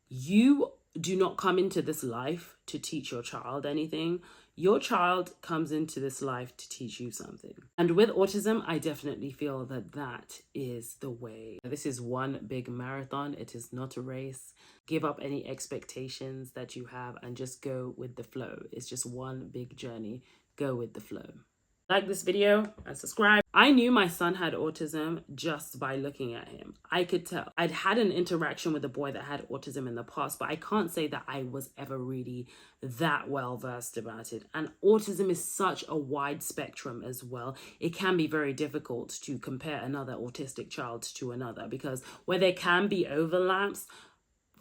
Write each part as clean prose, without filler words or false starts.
You do not come into this life to teach your child anything. Your child comes into this life to teach you something. And with autism, I definitely feel that that is the way. This is one big marathon. It is not a race. Give up any expectations that you have and just go with the flow. It's just one big journey. Go with the flow. Like this video and subscribe. I knew my son had autism just by looking at him. I could tell. I'd had an interaction with a boy that had autism in the past, but I can't say that I was ever really that well versed about it. And autism is such a wide spectrum as well. It can be very difficult to compare another autistic child to another, because where there can be overlaps,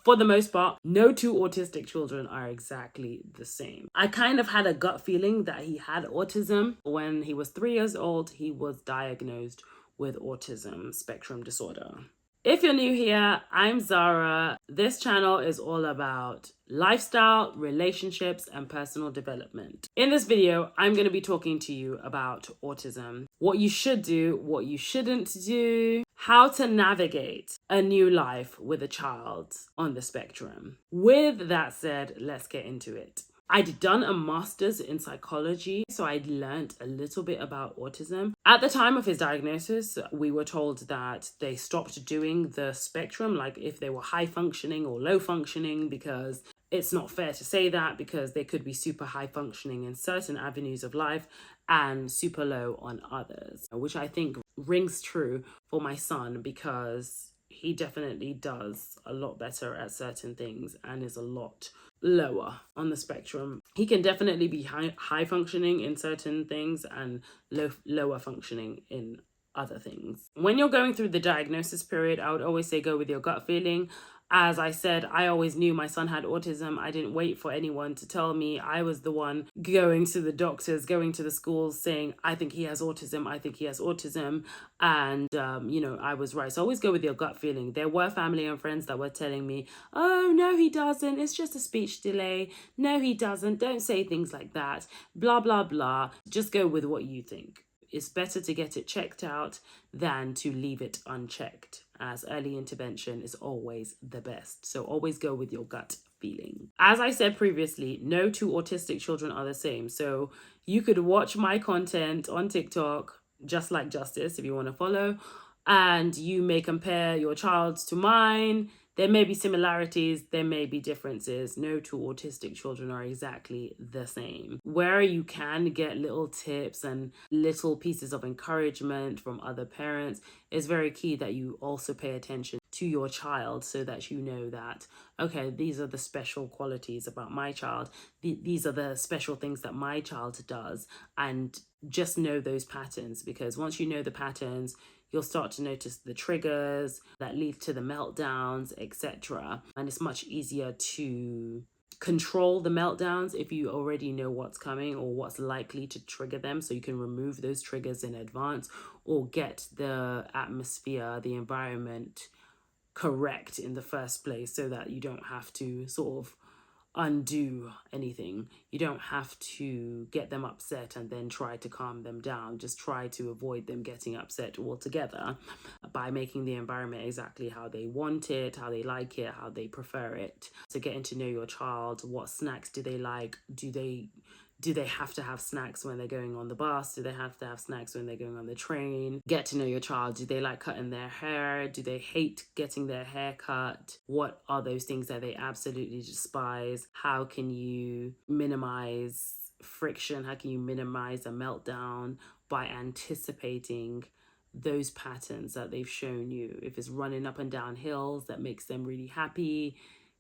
for the most part, no two autistic children are exactly the same. I kind of had a gut feeling that he had autism. When he was 3 years old, he was diagnosed with autism spectrum disorder. If you're new here, I'm Zara. This channel is all about lifestyle, relationships, and personal development. In this video, I'm going to be talking to you about autism, what you should do, what you shouldn't do, how to navigate a new life with a child on the spectrum. With that said, let's get into it. I'd done a master's in psychology, so I'd learned a little bit about autism. At the time of his diagnosis, we were told that they stopped doing the spectrum, like if they were high functioning or low functioning, because it's not fair to say that, because they could be super high functioning in certain avenues of life and super low on others, which I think rings true for my son, because he definitely does a lot better at certain things and is a lot lower on the spectrum. He can definitely be high functioning in certain things and lower functioning in other things. When you're going through the diagnosis period, I would always say go with your gut feeling. As I said, I always knew my son had autism. I didn't wait for anyone to tell me. I was the one going to the doctors, going to the schools saying, I think he has autism, I think he has autism. And, I was right. So always go with your gut feeling. There were family and friends that were telling me, oh, no, he doesn't. It's just a speech delay. No, he doesn't. Don't say things like that. Blah, blah, blah. Just go with what you think. It's better to get it checked out than to leave it unchecked, as early intervention is always the best. So always go with your gut feeling. As I said previously, no two autistic children are the same. So you could watch my content on TikTok, Just Like Justice, if you want to follow, and you may compare your child to mine. There may be similarities, there may be differences. No two autistic children are exactly the same. Where you can get little tips and little pieces of encouragement from other parents, it's very key that you also pay attention to your child, so that you know that, okay, these are the special qualities about my child. These are the special things that my child does. And just know those patterns, because once you know the patterns, you'll start to notice the triggers that lead to the meltdowns, etc. And it's much easier to control the meltdowns if you already know what's coming or what's likely to trigger them, so you can remove those triggers in advance or get the atmosphere, the environment correct in the first place, so that you don't have to sort of undo anything. You don't have to get them upset and then try to calm them down. Just try to avoid them getting upset altogether by making the environment exactly how they want it, how they like it, how they prefer it. So getting to know your child. What snacks do they like? Do they have to have snacks when they're going on the bus? Do they have to have snacks when they're going on the train? Get to know your child. Do they like cutting their hair? Do they hate getting their hair cut? What are those things that they absolutely despise? How can you minimize friction? How can you minimize a meltdown by anticipating those patterns that they've shown you? If it's running up and down hills that makes them really happy,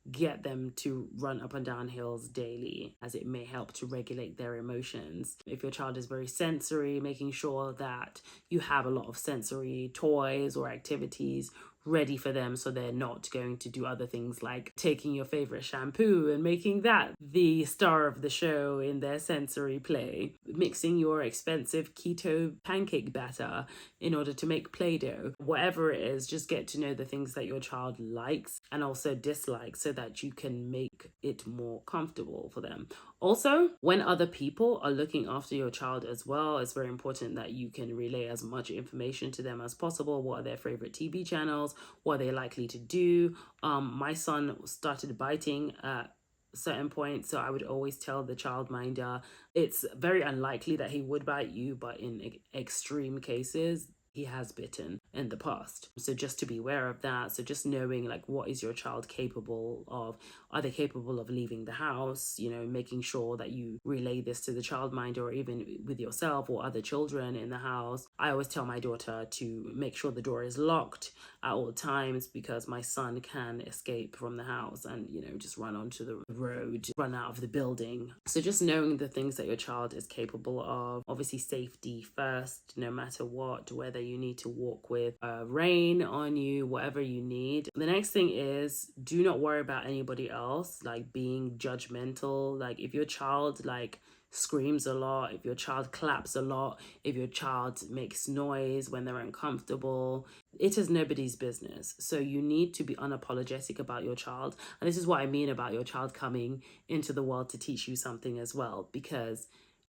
get them to run up and down hills daily, as it may help to regulate their emotions. If your child is very sensory, making sure that you have a lot of sensory toys or activities ready for them, so they're not going to do other things like taking your favorite shampoo and making that the star of the show in their sensory play. Mixing your expensive keto pancake batter in order to make Play-Doh. Whatever it is, just get to know the things that your child likes and also dislikes, so that you can make it more comfortable for them. Also, when other people are looking after your child as well, it's very important that you can relay as much information to them as possible. What are their favorite TV channels? what are they likely to do. My son started biting at certain points, so I would always tell the childminder it's very unlikely that he would bite you, but in extreme cases he has bitten in the past. So just to be aware of that. So just knowing like what is your child capable of. Are they capable of leaving the house? You know, making sure that you relay this to the childminder or even with yourself or other children in the house. I always tell my daughter to make sure the door is locked at all times, because my son can escape from the house and, you know, just run onto the road, run out of the building. So just knowing the things that your child is capable of. Obviously safety first, no matter what, whether you need to walk with rain on you, whatever you need. The next thing is, do not worry about anybody else like being judgmental. Like if your child like screams a lot, if your child claps a lot, if your child makes noise when they're uncomfortable, it is nobody's business. So you need to be unapologetic about your child. And this is what I mean about your child coming into the world to teach you something as well, because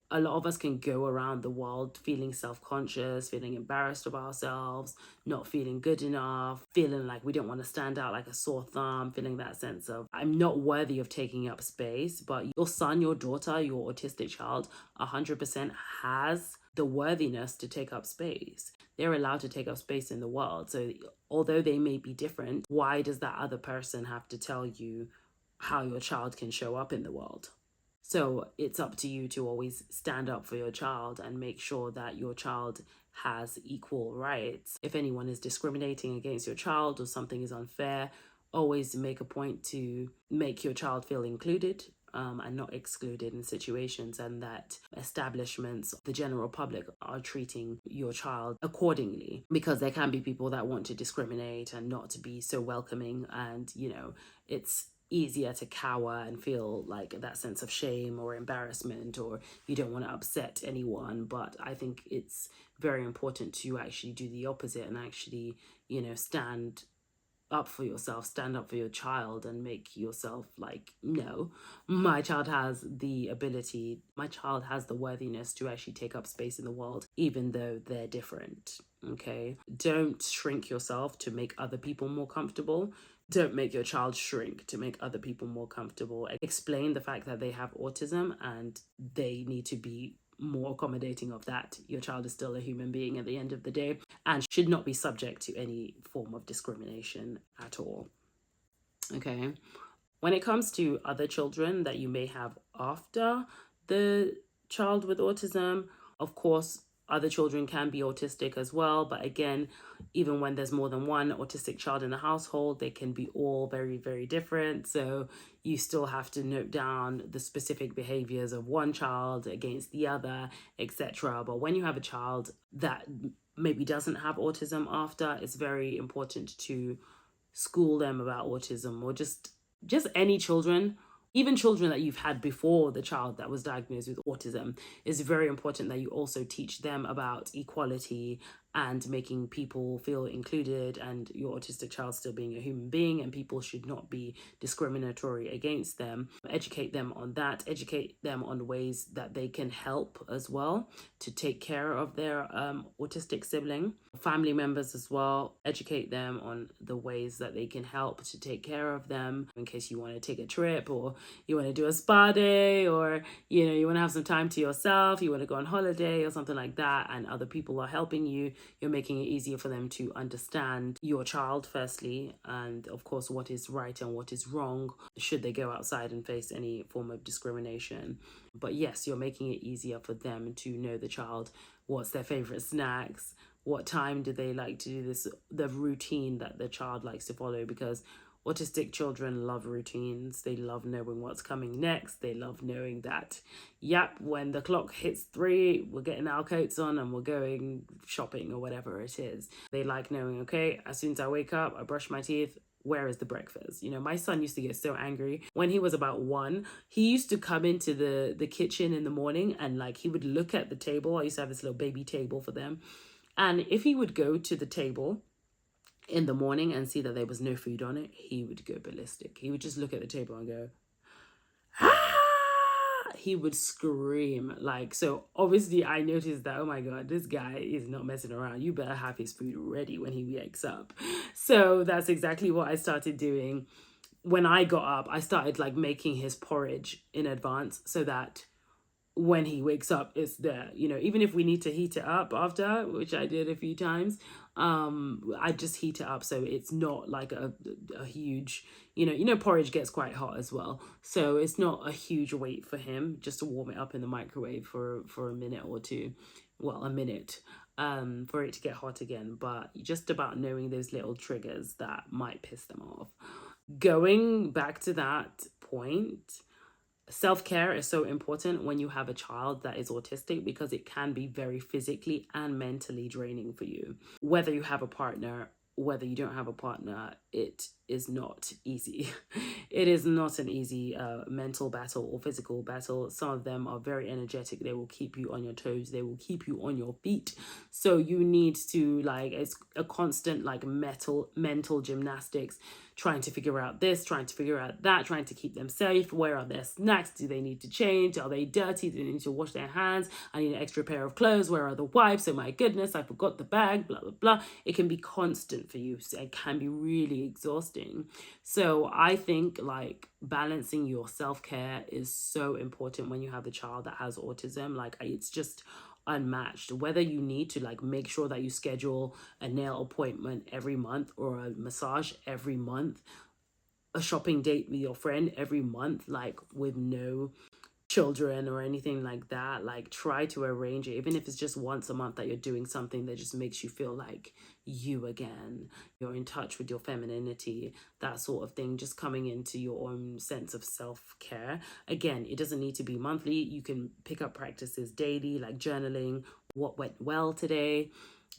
a lot of us can go around the world feeling self-conscious, feeling embarrassed of ourselves, not feeling good enough, feeling like we don't want to stand out like a sore thumb, feeling that sense of I'm not worthy of taking up space. But your son, your daughter, your autistic child 100% has the worthiness to take up space. They're allowed to take up space in the world. So although they may be different, why does that other person have to tell you how your child can show up in the world? So it's up to you to always stand up for your child and make sure that your child has equal rights. If anyone is discriminating against your child or something is unfair, always make a point to make your child feel included and not excluded in situations, and that establishments, the general public, are treating your child accordingly, because there can be people that want to discriminate and not to be so welcoming, and you know, it's easier to cower and feel like that sense of shame or embarrassment, or you don't want to upset anyone. But I think it's very important to actually do the opposite and actually, you know, stand up for yourself, stand up for your child, and make yourself like, no, my child has the ability, my child has the worthiness to actually take up space in the world, even though they're different. Okay, don't shrink yourself to make other people more comfortable. Don't make your child shrink to make other people more comfortable. Explain the fact that they have autism and they need to be more accommodating of that. Your child is still a human being at the end of the day and should not be subject to any form of discrimination at all. Okay. When it comes to other children that you may have after the child with autism, of course, other children can be autistic as well. But again, even when there's more than one autistic child in the household, they can be all very, very different. So you still have to note down the specific behaviors of one child against the other, etc. But when you have a child that maybe doesn't have autism after, it's very important to school them about autism, or just any children, even children that you've had before the child that was diagnosed with autism. It's very important that you also teach them about equality and making people feel included, and your autistic child still being a human being, and people should not be discriminatory against them. Educate them on that, educate them on ways that they can help as well to take care of their autistic sibling. Family members as well, educate them on the ways that they can help to take care of them, in case you want to take a trip, or you want to do a spa day, or you know, you want to have some time to yourself, you want to go on holiday or something like that, and other people are helping you. You're making it easier for them to understand your child firstly, and of course what is right and what is wrong should they go outside and face any form of discrimination. But yes, you're making it easier for them to know the child, what's their favorite snacks, what time do they like to do this, the routine that the child likes to follow, because autistic children love routines. They love knowing what's coming next. They love knowing that, yep, when the clock hits 3, we're getting our coats on and we're going shopping or whatever it is. They like knowing, okay, as soon as I wake up, I brush my teeth, where is the breakfast? You know, my son used to get so angry when he was about 1. He used to come into the kitchen in the morning and like he would look at the table. I used to have this little baby table for them. And if he would go to the table in the morning and see that there was no food on it, he would go ballistic. He would just look at the table and go, ah! he would scream. Like, so obviously I noticed that, oh my God, this guy is not messing around. You better have his food ready when he wakes up. So that's exactly what I started doing. When I got up, I started like making his porridge in advance so that when he wakes up it's there, even if we need to heat it up after, which I did a few times. I just heat it up so it's not like a huge, porridge gets quite hot as well, so it's not a huge wait for him just to warm it up in the microwave for a minute or two, well, a minute, for it to get hot again. But just about knowing those little triggers that might piss them off. Going back to that point, self-care is so important when you have a child that is autistic, because it can be very physically and mentally draining for you. Whether you have a partner, whether you don't have a partner, it is not easy. It is not an easy mental battle or physical battle. Some of them are very energetic. They will keep you on your toes. They will keep you on your feet. So you need to, like, it's a constant like mental gymnastics, trying to figure out this, trying to figure out that, trying to keep them safe. Where are their snacks? Do they need to change? Are they dirty? Do they need to wash their hands? I need an extra pair of clothes. Where are the wipes? Oh my goodness, I forgot the bag, blah, blah, blah. It can be constant for you. So it can be really exhausting. So I think like balancing your self-care is so important when you have a child that has autism. Like, it's just unmatched. Whether you need to like make sure that you schedule a nail appointment every month, or a massage every month, a shopping date with your friend every month, like with no children or anything like that, like try to arrange it, even if it's just once a month, that you're doing something that just makes you feel like you again, you're in touch with your femininity, that sort of thing, just coming into your own sense of self-care. Again, it doesn't need to be monthly. You can pick up practices daily, like journaling, what went well today,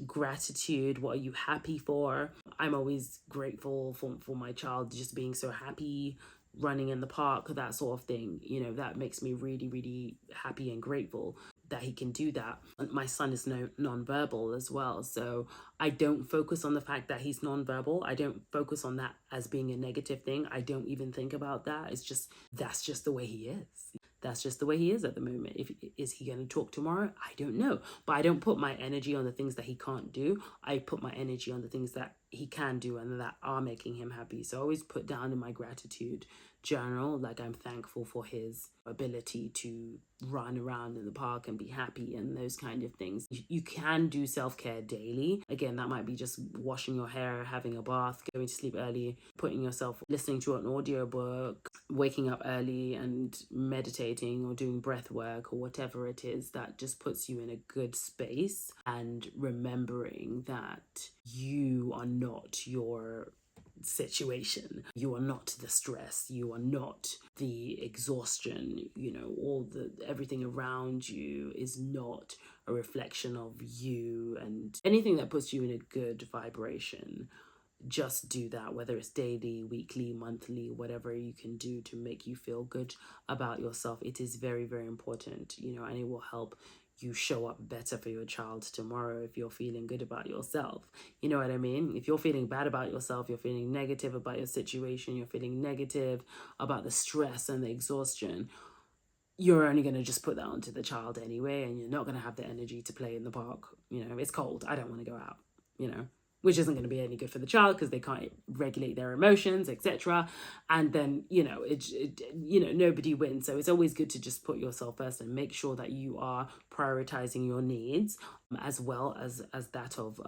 gratitude, what are you happy for. I'm always grateful for my child just being so happy, running in the park, that sort of thing. That makes me really, really happy and grateful that he can do that. My son is non-verbal as well, so I don't focus on the fact that he's non-verbal. I don't focus on that as being a negative thing. I don't even think about that. It's just, that's just the way he is. That's just the way he is at the moment. Is he going to talk tomorrow? I don't know. But I don't put my energy on the things that he can't do. I put my energy on the things that he can do and that are making him happy. So I always put down in my gratitude journal, like, I'm thankful for his ability to run around in the park and be happy and those kind of things. You can do self-care daily. Again, that might be just washing your hair, having a bath, going to sleep early, putting yourself, listening to an audiobook, waking up early and meditating or doing breath work or whatever it is that just puts you in a good space, and remembering that you are not your situation. You are not the stress. You are not the exhaustion. All the everything around you is not a reflection of you, and anything that puts you in a good vibration, just do that, whether it's daily, weekly, monthly, whatever you can do to make you feel good about yourself. It is very, very important, and it will help you show up better for your child tomorrow if you're feeling good about yourself. You know what I mean? If you're feeling bad about yourself, you're feeling negative about your situation, you're feeling negative about the stress and the exhaustion, you're only going to just put that onto the child anyway, and you're not going to have the energy to play in the park. It's cold, I don't want to go out, which isn't going to be any good for the child because they can't regulate their emotions, etc. And then, nobody wins. So it's always good to just put yourself first and make sure that you are prioritizing your needs, as well as that of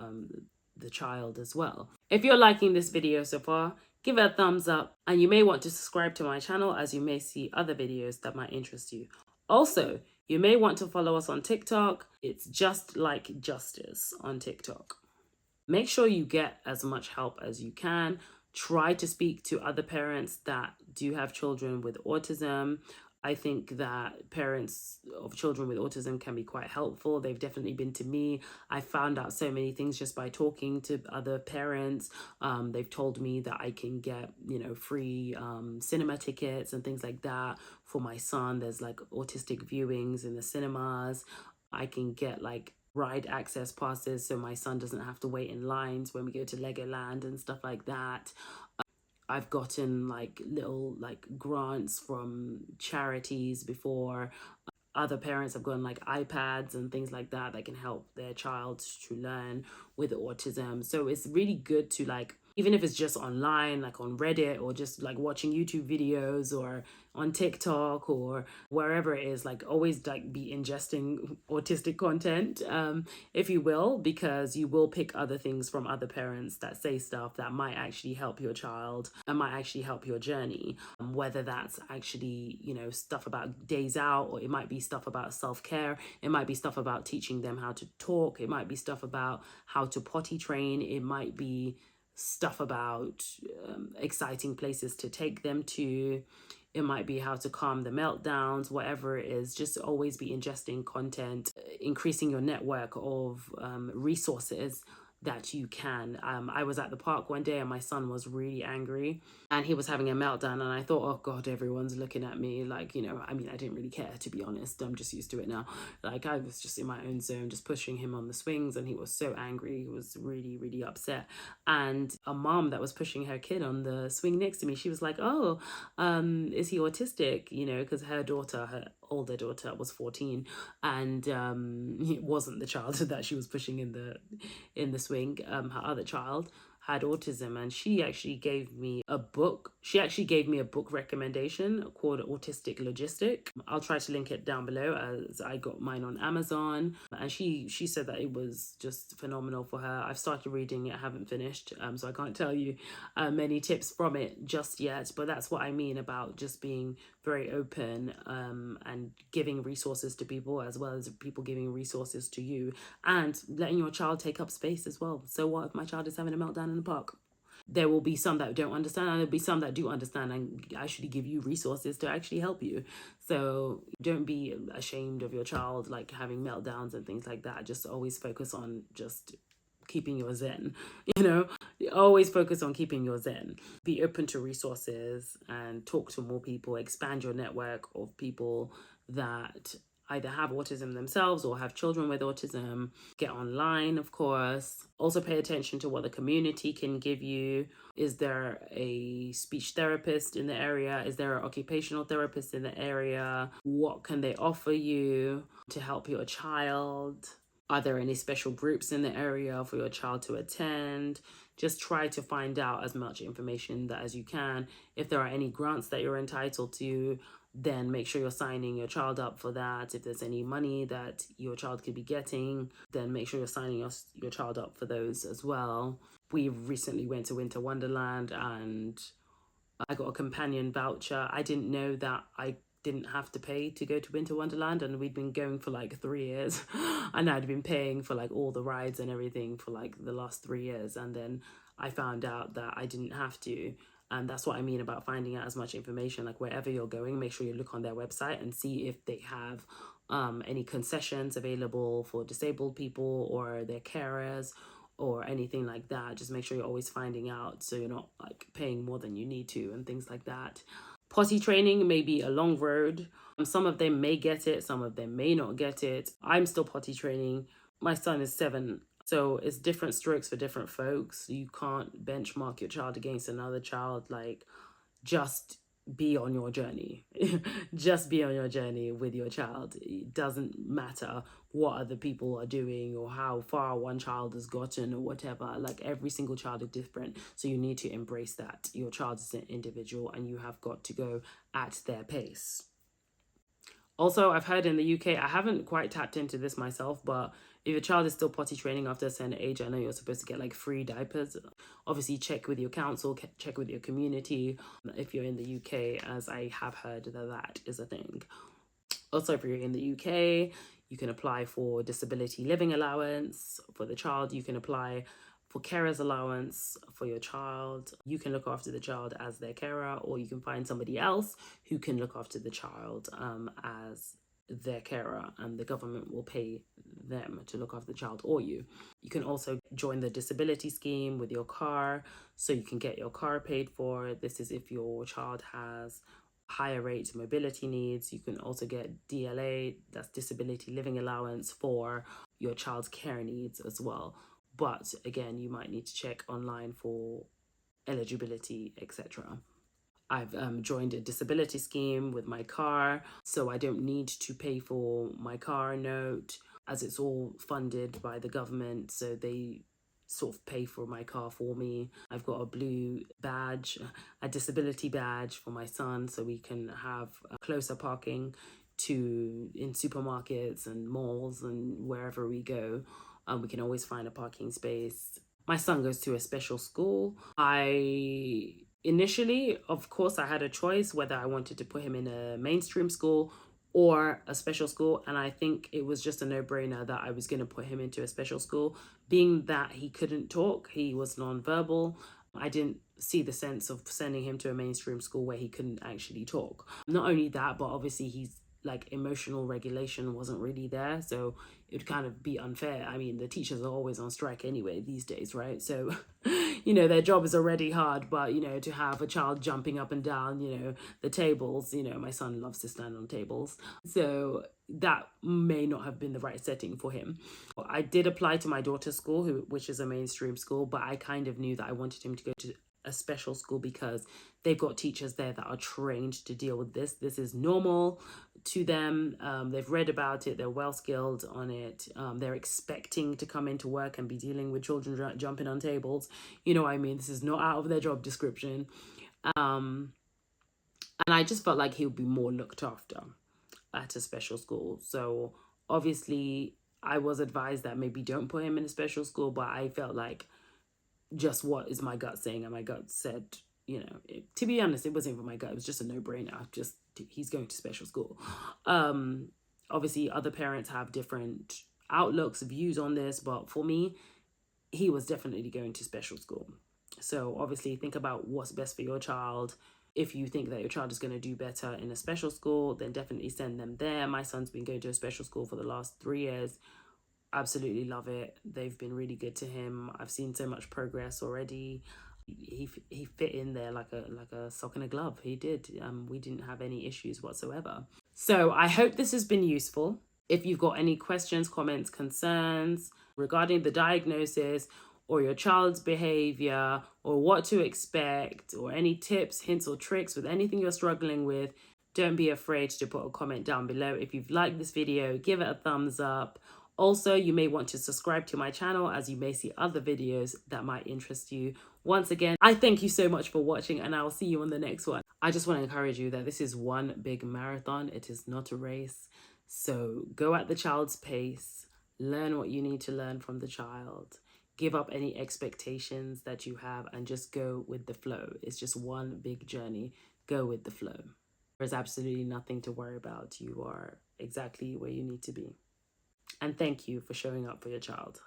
the child as well. If you're liking this video so far, give it a thumbs up, and you may want to subscribe to my channel, as you may see other videos that might interest you. Also, you may want to follow us on TikTok. It's Just Like Justice on TikTok. Make sure you get as much help as you can. Try to speak to other parents that do have children with autism. I think that parents of children with autism can be quite helpful. They've definitely been to me. I found out so many things just by talking to other parents. They've told me that I can get, free cinema tickets and things like that for my son. There's like autistic viewings in the cinemas. I can get like ride access passes so my son doesn't have to wait in lines when we go to Legoland and stuff like that. I've gotten like little like grants from charities before. Other parents have gotten like iPads and things like that can help their child to learn with autism. So it's really good to like, even if it's just online, like on Reddit, or just like watching YouTube videos, or on TikTok, or wherever it is, like always like be ingesting autistic content, if you will, because you will pick other things from other parents that say stuff that might actually help your child and might actually help your journey. Whether that's actually, stuff about days out, or it might be stuff about self-care, it might be stuff about teaching them how to talk, it might be stuff about how to potty train, it might be stuff about exciting places to take them to, it might be how to calm the meltdowns, whatever it is. Just always be ingesting content, increasing your network of resources that you can. I was at the park one day and my son was really angry and he was having a meltdown, and I thought, oh God, everyone's looking at me. Like, I mean, I didn't really care, to be honest. I'm just used to it now. Like, I was just in my own zone, just pushing him on the swings, and he was so angry. He was really, really upset. And a mom that was pushing her kid on the swing next to me, she was like, oh, is he autistic? Because her older daughter was 14, and it wasn't the child that she was pushing in the swing. Her other child had autism, and she actually gave me a book. She actually gave me a book recommendation called Autistic Logistic. I'll try to link it down below, as I got mine on Amazon, and she said that it was just phenomenal for her. I've started reading it, I haven't finished, so I can't tell you many tips from it just yet, but that's what I mean about just being very open, and giving resources to people, as well as people giving resources to you, and letting your child take up space as well. So what if my child is having a meltdown in the park? There will be some that don't understand, and there'll be some that do understand and actually give you resources to actually help you. So don't be ashamed of your child like having meltdowns and things like that. Just always focus on just keeping your zen. Always focus on keeping your zen. Be open to resources and talk to more people. Expand your network of people that either have autism themselves or have children with autism. Get online, of course. Also pay attention to what the community can give you. Is there a speech therapist in the area? Is there an occupational therapist in the area? What can they offer you to help your child? Are there any special groups in the area for your child to attend? Just try to find out as much information as you can. If there are any grants that you're entitled to, then make sure you're signing your child up for that. If there's any money that your child could be getting, then make sure you're signing your child up for those as well. We recently went to Winter Wonderland and I got a companion voucher. I didn't know that I didn't have to pay to go to Winter Wonderland, and we'd been going for like 3 years and I'd been paying for like all the rides and everything for like the last 3 years, and then I found out that I didn't have to. And that's what I mean about finding out as much information. Like wherever you're going, make sure you look on their website and see if they have any concessions available for disabled people or their carers or anything like that. Just make sure you're always finding out, so you're not like paying more than you need to and things like that. Potty training may be a long road. Some of them may get it, some of them may not get it. I'm still potty training. My son is 7, so it's different strokes for different folks. You can't benchmark your child against another child. Like, just be on your journey. Just be on your journey with your child. It doesn't matter what other people are doing or how far one child has gotten or whatever. Like, every single child is different, so you need to embrace that. Your child is an individual and you have got to go at their pace. Also, I've heard in the UK, I haven't quite tapped into this myself, but if your child is still potty training after a certain age, I know you're supposed to get like free diapers. Obviously, check with your council, check with your community if you're in the UK, as I have heard that is a thing. Also, if you're in the UK, you can apply for disability living allowance for the child. You can apply for carer's allowance for your child. You can look after the child as their carer, or you can find somebody else who can look after the child as their carer, and the government will pay them to look after the child or you. You can also join the disability scheme with your car, so you can get your car paid for. This is if your child has higher rate mobility needs. You can also get DLA, that's disability living allowance, for your child's care needs as well. But again, you might need to check online for eligibility, etc. I've joined a disability scheme with my car, so I don't need to pay for my car note as it's all funded by the government. So they sort of pay for my car for me. I've got a blue badge, a disability badge for my son, so we can have closer parking to in supermarkets and malls and wherever we go. We can always find a parking space. My son goes to a special school. Initially, of course, I had a choice whether I wanted to put him in a mainstream school or a special school, and I think it was just a no-brainer that I was going to put him into a special school. Being that he couldn't talk, he was nonverbal, I didn't see the sense of sending him to a mainstream school where he couldn't actually talk. Not only that, but obviously he's like emotional regulation wasn't really there, so it would kind of be unfair. I mean, the teachers are always on strike anyway these days, right? So their job is already hard, but to have a child jumping up and down the tables, my son loves to stand on tables, so that may not have been the right setting for him. I did apply to my daughter's school, which is a mainstream school, but I kind of knew that I wanted him to go to a special school because they've got teachers there that are trained to deal with this. This is normal to them. They've read about it. They're well skilled on it. They're expecting to come into work and be dealing with children jumping on tables. You know what I mean? This is not out of their job description. And I just felt like he would be more looked after at a special school. So obviously I was advised that maybe don't put him in a special school, but I felt like just what is my gut saying, and my gut said, to be honest, it wasn't even my gut, it was just a no-brainer. Just he's going to special school. Obviously other parents have different outlooks, views on this, but for me, he was definitely going to special school. So obviously think about what's best for your child. If you think that your child is going to do better in a special school, then definitely send them there. My son's been going to a special school for the last 3 years. Absolutely love it. They've been really good to him. I've seen so much progress already. He fit in there like a sock in a glove. He did. We didn't have any issues whatsoever. So I hope this has been useful. If you've got any questions, comments, concerns regarding the diagnosis or your child's behavior or what to expect or any tips, hints or tricks with anything you're struggling with, don't be afraid to put a comment down below. If you've liked this video, give it a thumbs up. Also, you may want to subscribe to my channel as you may see other videos that might interest you. Once again, I thank you so much for watching and I'll see you on the next one. I just want to encourage you that this is one big marathon. It is not a race. So go at the child's pace, learn what you need to learn from the child, give up any expectations that you have and just go with the flow. It's just one big journey. Go with the flow. There's absolutely nothing to worry about. You are exactly where you need to be. And thank you for showing up for your child.